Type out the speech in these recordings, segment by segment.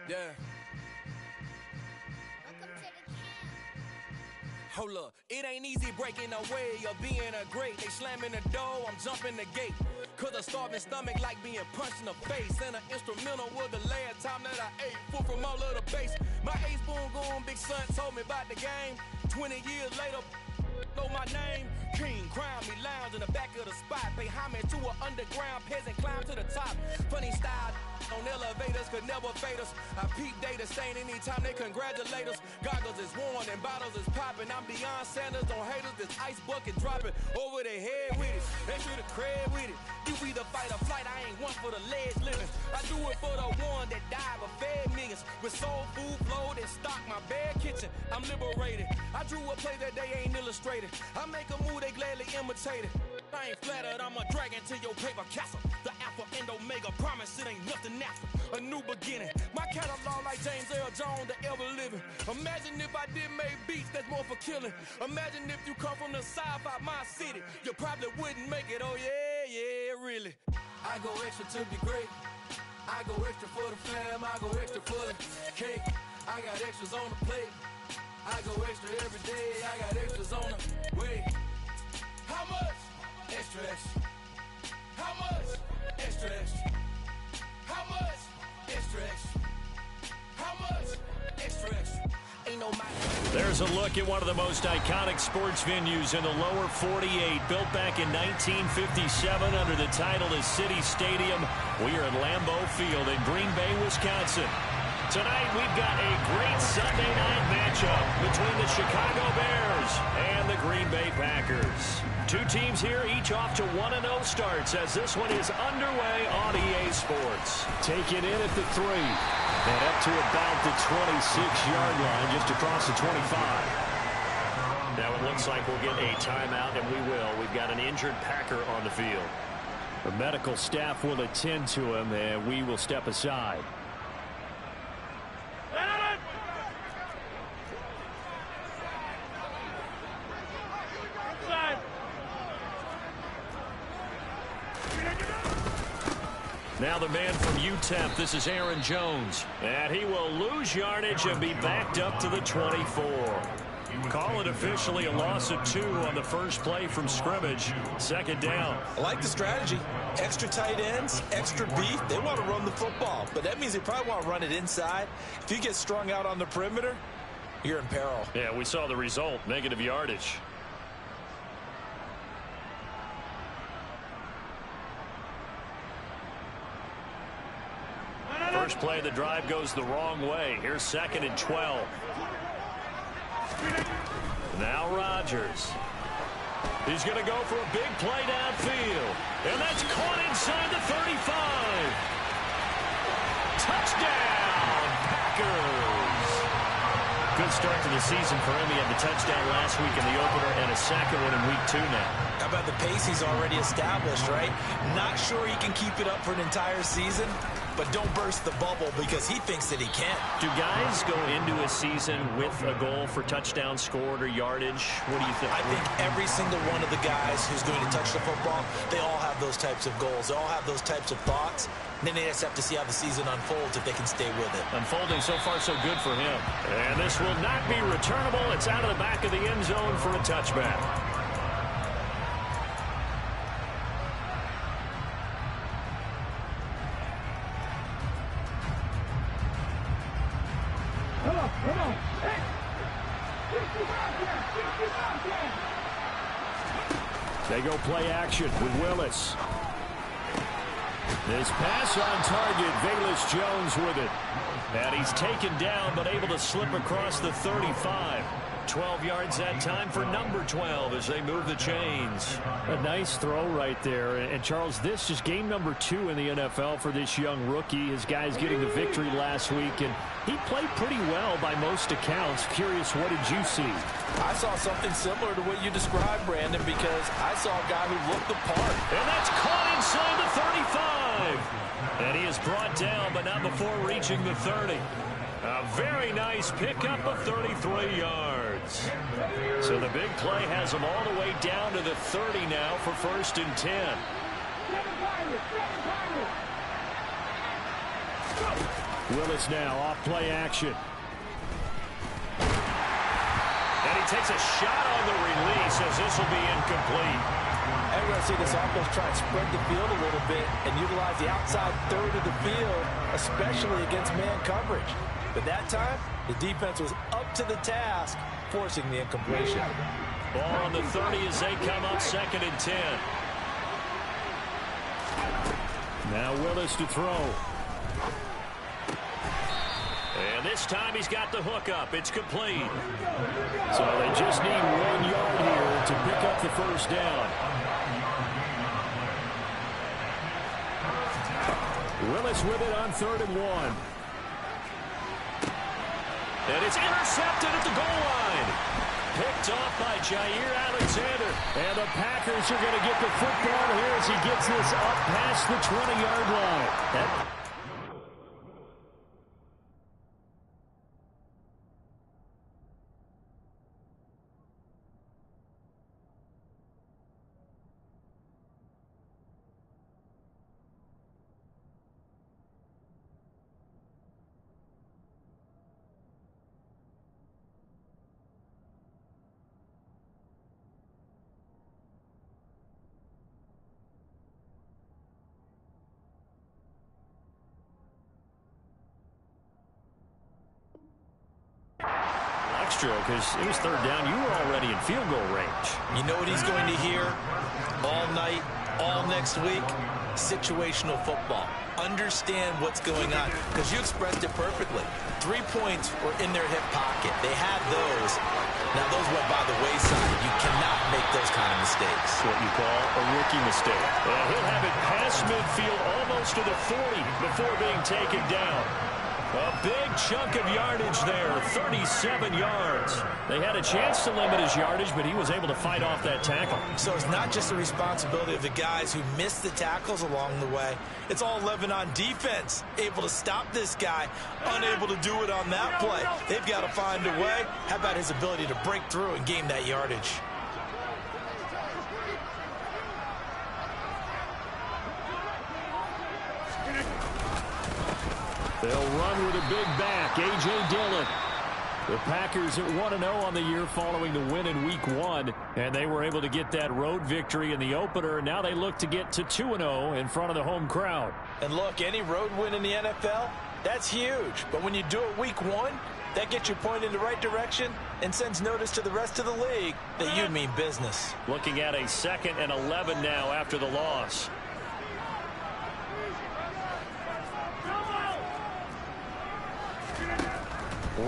Yeah. Hold up, it ain't easy breaking away or being a great. They slamming the door, I'm jumping the gate. Cause a starving stomach like being punched in the face. And an instrumental was the last time that I ate. Full from all of the bass. My ace boom goon, big son told me about the game. 20 years later, know my name. King, crown me, lounge in the back of the spot. Pay homage to an underground peasant, climb to the top. Funny style on elevators could never fade us. I peep data stain anytime they congratulate us. Goggles is worn and bottles is popping. I'm beyond Sanders on haters, this ice bucket dropping over their head with it. They should have cred with it. You either fight or flight, I ain't one for the ledge living. I do it for the one that died but fed millions. With soul food flowed and stocked my bare kitchen. I'm liberated. I drew a play that they ain't illustrated. I make a move, they gladly imitate it. I ain't flattered, I'm a dragon to your paper castle. The Alpha and Omega, promise it ain't nothing after. A new beginning. My catalog like James L. Jones, the ever living. Imagine if I did make beats that's more for killing. Imagine if you come from the south out my city. You probably wouldn't make it, oh yeah, really. I go extra to be great. I go extra for the fam, I go extra for the cake. I got extras on the plate. I go extra every day, I got extras on the way. How much? Extra, extra. How much? Extra, extra. How much? Extra, extra. How much? Extra, extra. Ain't no matter. There's a look at one of the most iconic sports venues in the lower 48, built back in 1957 under the title of City Stadium. We are at Lambeau Field in Green Bay, Wisconsin. Tonight, we've got a great Sunday night matchup between the Chicago Bears and the Green Bay Packers. Two teams here, each off to 1-0 starts as this one is underway on EA Sports. Taken in at the 3 and up to about the 26-yard line, just across the 25. Now it looks like we'll get a timeout, and we will. We've got an injured Packer on the field. The medical staff will attend to him, and we will step aside. Now the man from UTEP, this is Aaron Jones. And he will lose yardage and be backed up to the 24. Call it officially a loss of 2 on the first play from scrimmage. Second down. I like the strategy. Extra tight ends, extra beef. They want to run the football, but that means they probably want to run it inside. If you get strung out on the perimeter, you're in peril. Yeah, we saw the result, negative yardage. First play of the drive goes the wrong way. Here's 2nd and 12. Now Rodgers. He's going to go for a big play downfield. And that's caught inside the 35. Touchdown, Packers. Good start to the season for him. He had the touchdown last week in the opener and a second one in week 2 now. How about the pace he's already established, right? Not sure he can keep it up for an entire season, but don't burst the bubble because he thinks that he can. Do guys go into a season with a goal for touchdown scored or yardage? What do you think? I think every single one of the guys who's going to touch the football, they all have those types of goals. They all have those types of thoughts. And then they just have to see how the season unfolds if they can stay with it. Unfolding so far so good for him. And this will not be returnable. It's out of the back of the end zone for a touchback. They go play action with Willis. This pass on target, Velus Jones with it. And he's taken down but able to slip across the 35. 12 yards that time for number 12 as they move the chains. A nice throw right there. And Charles, this is game number 2 in the NFL for this young rookie. His guys getting the victory last week, and he played pretty well by most accounts. Curious, what did you see? I saw something similar to what you described, Brandon, because I saw a guy who looked the part. And that's caught inside the 35. And he is brought down, but not before reaching the 30. A very nice pickup of 33 yards. So the big play has him all the way down to the 30 now for 1st and 10. Willis now off play action. And he takes a shot on the release as this will be incomplete. And we're going to see this offense try and spread the field a little bit and utilize the outside third of the field, especially against man coverage. But that time, the defense was up to the task, forcing the incompletion. Ball on the 30 as they come up 2nd and 10. Now Willis to throw. And this time he's got the hook up. It's complete. So they just need 1 yard here to pick up the first down. Willis with it on 3rd and 1. And it's intercepted at the goal line. Picked off by Jair Alexander. And the Packers are going to get the football here as he gets this up past the 20-yard line. Because it was 3rd down. You were already in field goal range. You know what he's going to hear all night, all next week? Situational football. Understand what's going on. Because you expressed it perfectly. 3 points were in their hip pocket. They had those. Now, those went by the wayside. You cannot make those kind of mistakes. What you call a rookie mistake. And he'll have it past midfield almost to the 40 before being taken down. A big chunk of yardage there, 37 yards. They had a chance to limit his yardage, but he was able to fight off that tackle. So it's not just the responsibility of the guys who missed the tackles along the way. It's all 11 on defense, able to stop this guy, unable to do it on that play. They've got to find a way. How about his ability to break through and gain that yardage? They'll run with a big back, A.J. Dillon. The Packers at 1-0 on the year following the win in Week 1, and they were able to get that road victory in the opener, and now they look to get to 2-0 in front of the home crowd. And look, any road win in the NFL, that's huge. But when you do it Week 1, that gets you pointed in the right direction and sends notice to the rest of the league that you mean business. Looking at a 2nd and 11 now after the loss.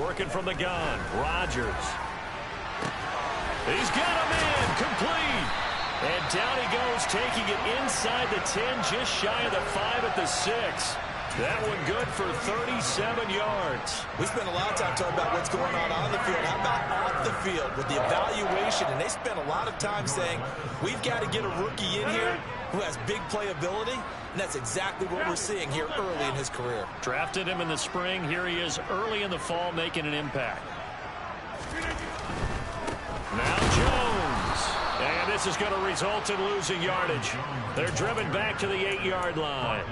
Working from the gun, Rodgers. He's got a man, complete. And down he goes, taking it inside the 10, just shy of the 5 at the 6. That one good for 37 yards. We spent a lot of time talking about what's going on the field. How about off the field with the evaluation? And they spent a lot of time saying, we've got to get a rookie in here who has big playability. And that's exactly what we're seeing here early in his career. Drafted him in the spring. Here he is early in the fall making an impact. Now Jones. And this is going to result in losing yardage. They're driven back to the 8-yard line.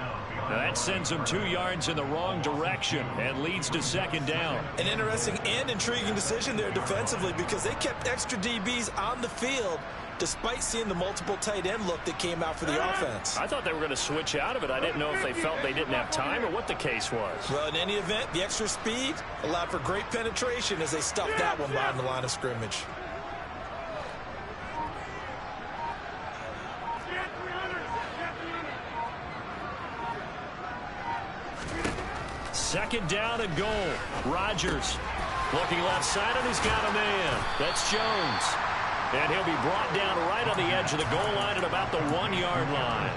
Now that sends them 2 yards in the wrong direction and leads to 2nd down. An interesting and intriguing decision there defensively because they kept extra DBs on the field despite seeing the multiple tight end look that came out for the offense. I thought they were going to switch out of it. I didn't know if they felt they didn't have time or what the case was. Well, in any event, the extra speed allowed for great penetration as they stuffed that one behind the line of scrimmage. Second down and goal. Rodgers looking left side, and he's got a man. That's Jones. And he'll be brought down right on the edge of the goal line at about the 1-yard line.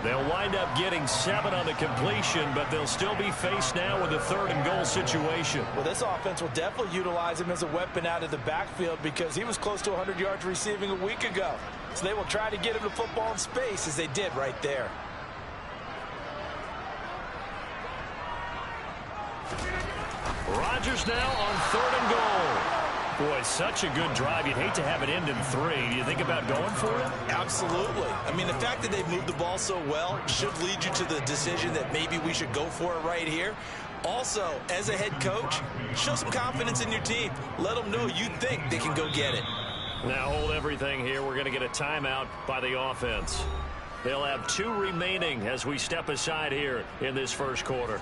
They'll wind up getting 7 on the completion, but they'll still be faced now with a 3rd and goal situation. Well, this offense will definitely utilize him as a weapon out of the backfield because he was close to 100 yards receiving a week ago. So they will try to get him the football in space as they did right there. Rodgers now on 3rd and goal. Boy, such a good drive. You'd hate to have it end in 3. Do you think about going for it? Absolutely. I mean, the fact that they've moved the ball so well should lead you to the decision that maybe we should go for it right here. Also, as a head coach, show some confidence in your team. Let them know you think they can go get it. Now hold everything here. We're going to get a timeout by the offense. They'll have 2 remaining as we step aside here in this first quarter.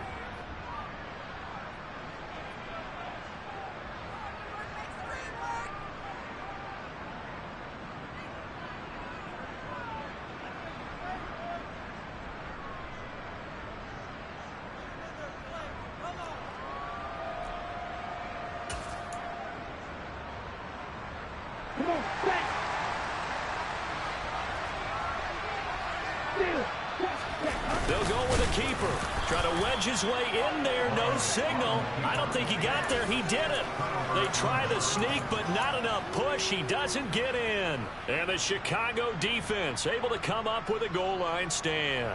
They'll go with a keeper. Try to wedge his way in there. No signal. I don't think he got there. He didn't. They try the sneak, but not enough push. He doesn't get in. And the Chicago defense able to come up with a goal line stand.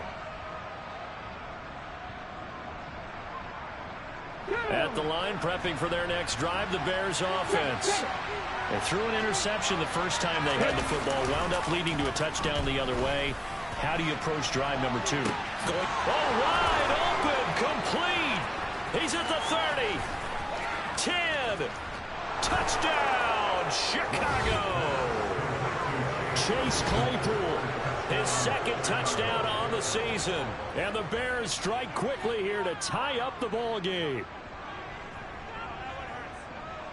At the line, prepping for their next drive, the Bears offense. They threw an interception the first time they had the football. Wound up leading to a touchdown the other way. How do you approach drive number 2? Wide open, complete. He's at the 30. 10. Touchdown, Chicago. Chase Claypool, his second touchdown on the season. And the Bears strike quickly here to tie up the ball game.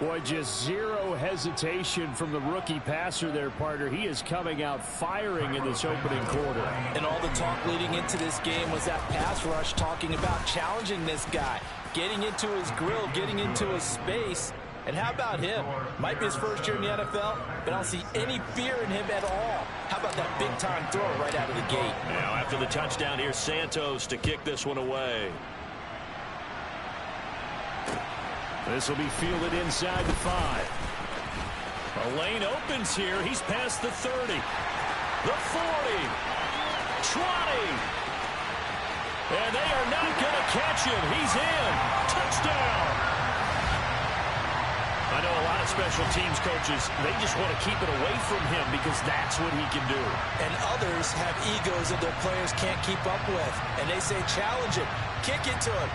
Boy, just zero hesitation from the rookie passer there, partner. He is coming out firing in this opening quarter. And all the talk leading into this game was that pass rush, talking about challenging this guy, getting into his grill, getting into his space. And how about him? Might be his first year in the NFL, but I don't see any fear in him at all. How about that big-time throw right out of the gate? Now, after the touchdown, here's Santos to kick this one away. This will be fielded inside the 5. A lane opens here. He's past the 30. The 40. 20. And they are not going to catch him. He's in. Touchdown. I know a lot of special teams coaches, they just want to keep it away from him because that's what he can do. And others have egos that their players can't keep up with. And they say, challenge him. Kick it to him.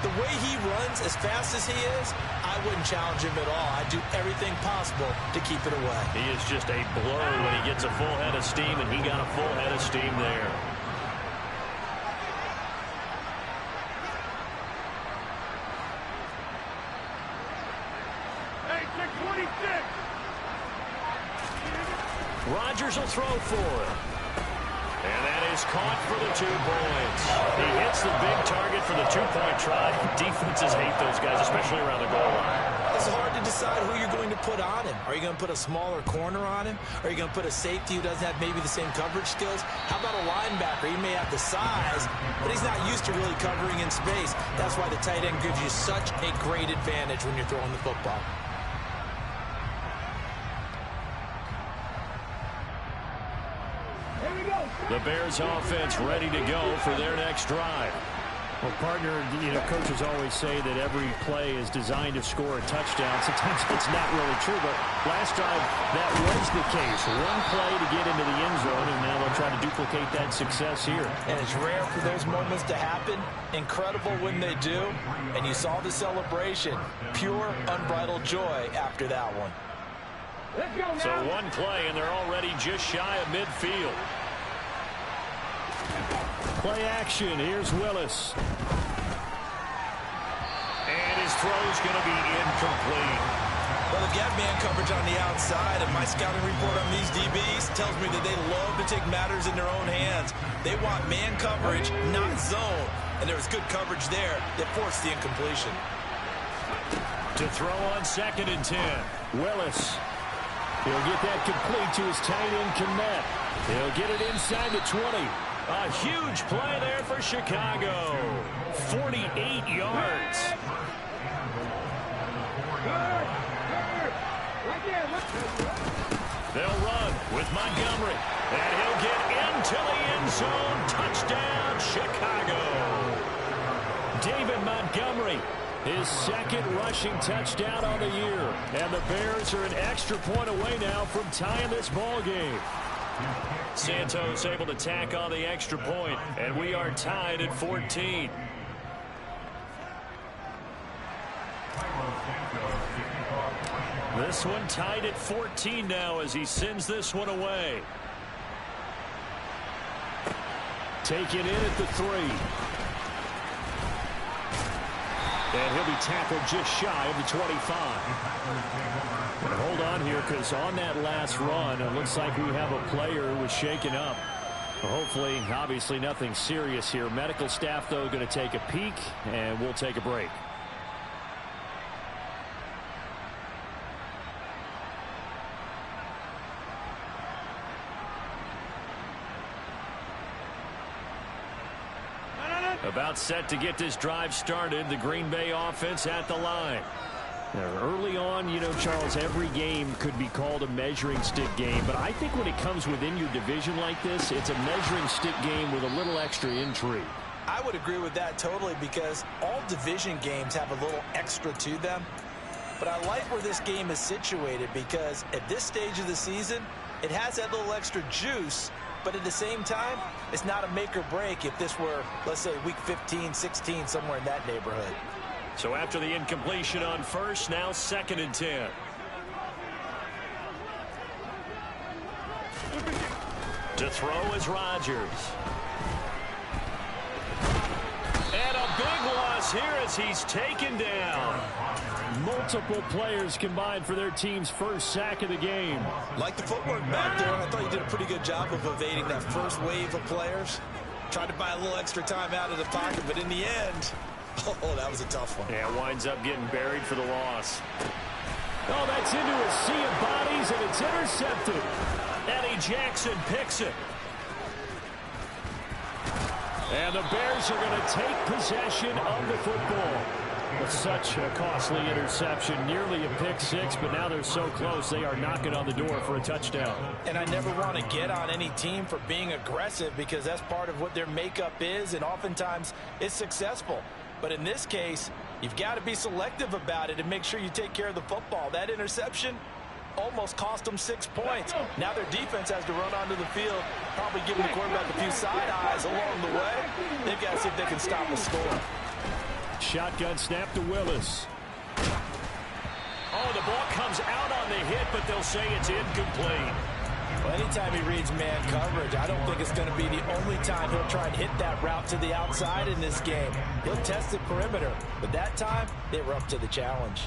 The way he runs, as fast as he is, I wouldn't challenge him at all. I'd do everything possible to keep it away. He is just a blur when he gets a full head of steam, and he got a full head of steam there. Hey, 626. Rodgers will throw for it. And that is caught for the 2 points. He hits the big target for the 2-point try. Defenses hate those guys, especially around the goal line. It's hard to decide who you're going to put on him. Are you going to put a smaller corner on him? Are you going to put a safety who doesn't have maybe the same coverage skills? How about a linebacker? He may have the size, but he's not used to really covering in space. That's why the tight end gives you such a great advantage when you're throwing the football. The Bears offense ready to go for their next drive. Well, partner, coaches always say that every play is designed to score a touchdown. Sometimes it's not really true, but last drive that was the case. One play to get into the end zone, and now they'll try to duplicate that success here. And it's rare for those moments to happen. Incredible when they do. And you saw the celebration. Pure, unbridled joy after that one. So one play, and they're already just shy of midfield. Play action. Here's Willis. And his throw's going to be incomplete. Well, they've got man coverage on the outside, and my scouting report on these DBs tells me that they love to take matters in their own hands. They want man coverage, not zone. And there was good coverage there that forced the incompletion. To throw on 2nd and 10. Willis. He'll get that complete to his tight end, Kmet. He'll get it inside the 20. A huge play there for Chicago. 48 yards. They'll run with Montgomery. And he'll get into the end zone. Touchdown, Chicago. David Montgomery, his 2nd rushing touchdown on the year. And the Bears are an extra point away now from tying this ball game. Santos able to tack on the extra point, and we are tied at 14. This one tied at 14 now as he sends this one away. Take it in at the 3. And he'll be tackled just shy of the 25. And hold on here, because on that last run, it looks like we have a player who was shaken up. Hopefully, obviously nothing serious here. Medical staff, though, going to take a peek, and we'll take a break. About set to get this drive started. The Green Bay offense at the line. Now, early on, you know, Charles, every game could be called a measuring stick game. But I think when it comes within your division like this, it's a measuring stick game with a little extra intrigue. I would agree with that totally, because all division games have a little extra to them. But I like where this game is situated, because at this stage of the season, it has that little extra juice. But at the same time, it's not a make or break if this were, let's say, week 15, 16, somewhere in that neighborhood. So after the incompletion on first, now 2nd and 10. To throw is Rodgers. And a big loss here as he's taken down. Multiple players combined for their team's first sack of the game. Like the footwork back there, I thought he did a pretty good job of evading that first wave of players. Tried to buy a little extra time out of the pocket, but in the end, oh, that was a tough one. Yeah, winds up getting buried for the loss. Oh, that's into a sea of bodies, and it's intercepted. Eddie Jackson picks it. And the Bears are going to take possession of the football. It's such a costly interception, nearly a pick six, but now they're so close they are knocking on the door for a touchdown. And I never want to get on any team for being aggressive, because that's part of what their makeup is, and oftentimes it's successful. But in this case, you've got to be selective about it and make sure you take care of the football. That interception almost cost them 6 points. Now their defense has to run onto the field, probably giving the quarterback a few side eyes along the way. They've got to see if they can stop the score. Shotgun snap to Willis. Oh, the ball comes out on the hit, but they'll say it's incomplete. Well, anytime he reads man coverage, I don't think it's going to be the only time he'll try and hit that route to the outside in this game. He'll test the perimeter, but that time they were up to the challenge.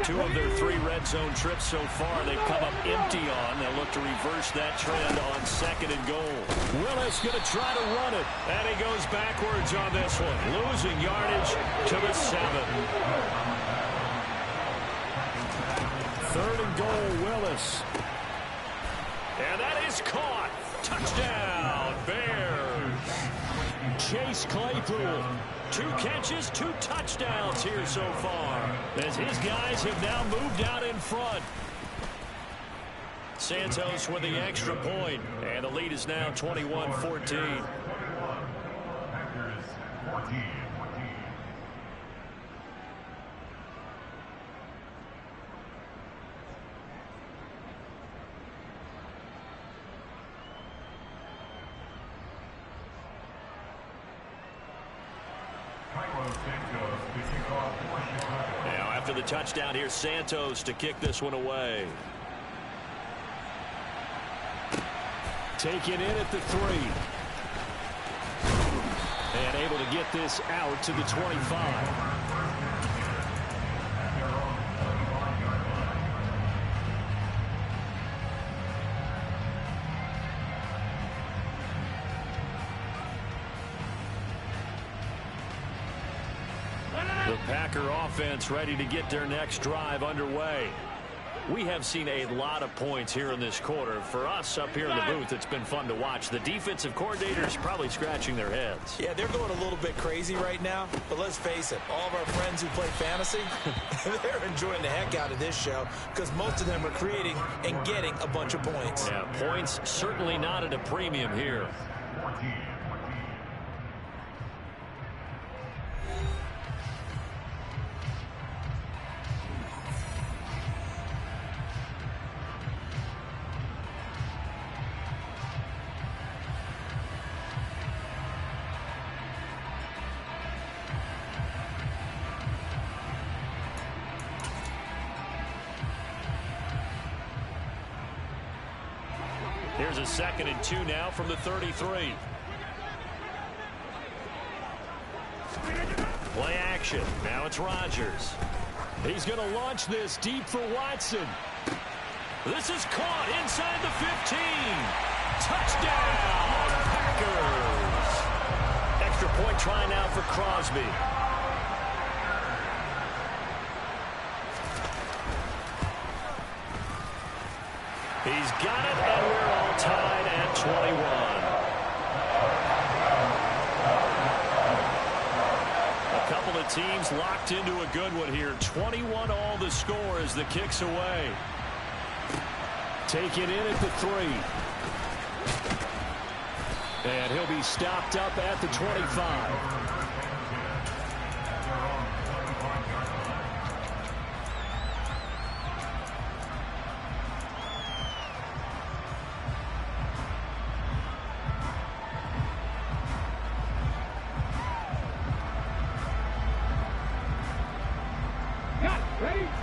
2 of their 3 red zone trips so far they've come up empty on. They'll look to reverse that trend on 2nd and goal. Willis going to try to run it. And he goes backwards on this one, losing yardage to the 7. 3rd and goal, Willis. And that is caught. Touchdown, Bears. Chase Claypool. 2 catches, 2 touchdowns here so far, as his guys have now moved out in front. Santos with the extra point, and the lead is now 21-14. Now after the touchdown, here's Santos to kick this one away. Take it in at the 3. And able to get this out to the 25. The Packer offense ready to get their next drive underway. We have seen a lot of points here in this quarter. For us up here in the booth, it's been fun to watch. The defensive coordinators probably scratching their heads. Yeah, they're going a little bit crazy right now, but let's face it, all of our friends who play fantasy, they're enjoying the heck out of this show, because most of them are creating and getting a bunch of points. Yeah, points certainly not at a premium here. Here's a 2nd and 2 now from the 33. Play action. Now it's Rodgers. He's going to launch this deep for Watson. This is caught inside the 15. Touchdown, Packers. Extra point try now for Crosby. He's got it, and we're all tied at 21. A couple of teams locked into a good one here. 21 all the score as the kick's away. Take it in at the 3. And he'll be stopped up at the 25.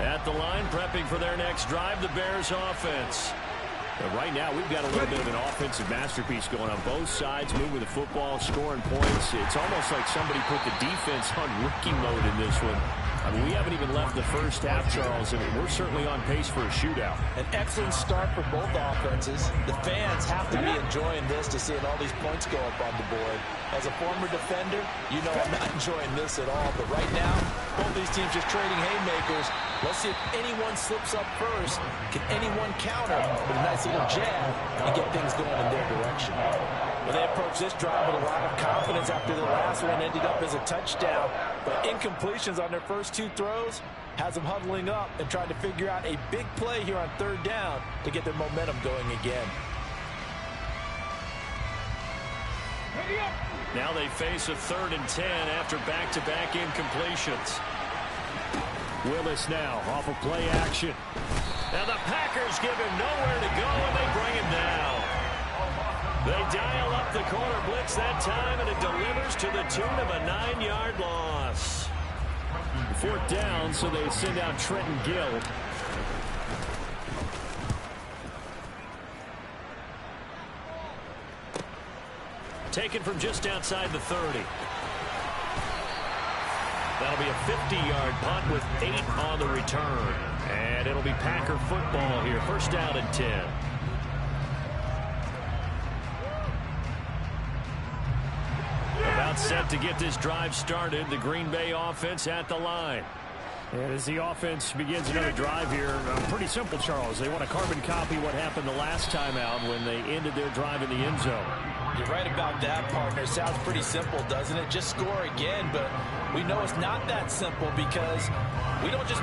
At the line, prepping for their next drive, the Bears offense. And right now, we've got a little bit of an offensive masterpiece going on both sides, moving the football, scoring points. It's almost like somebody put the defense on rookie mode in this one. I mean, we haven't even left the first half, Charles, and we're certainly on pace for a shootout. An excellent start for both offenses. The fans have to be enjoying this to seeing all these points go up on the board. As a former defender, you know I'm not enjoying this at all. But right now, both these teams just trading haymakers. Let's see if anyone slips up first. Can anyone counter with a nice little jab and get things going in their direction? Well, they approach this drive with a lot of confidence after the last one ended up as a touchdown. But incompletions on their first 2 throws has them huddling up and trying to figure out a big play here on 3rd down to get their momentum going again. Now they face a 3rd and 10 after back-to-back incompletions. Willis now off of play action. Now the Packers give him nowhere to go, and they bring him down. They dial up the corner blitz that time, and it delivers to the tune of a 9-yard loss. 4th down, so they send out Trenton Gill. Taken from just outside the 30. That'll be a 50-yard punt with 8 on the return. And it'll be Packer football here. 1st down and 10. About set to get this drive started. The Green Bay offense at the line. And as the offense begins another drive here, pretty simple, Charles. They want to carbon copy what happened the last time out when they ended their drive in the end zone. You're right about that, partner. Sounds pretty simple, doesn't it? Just score again, but we know it's not that simple because we don't just make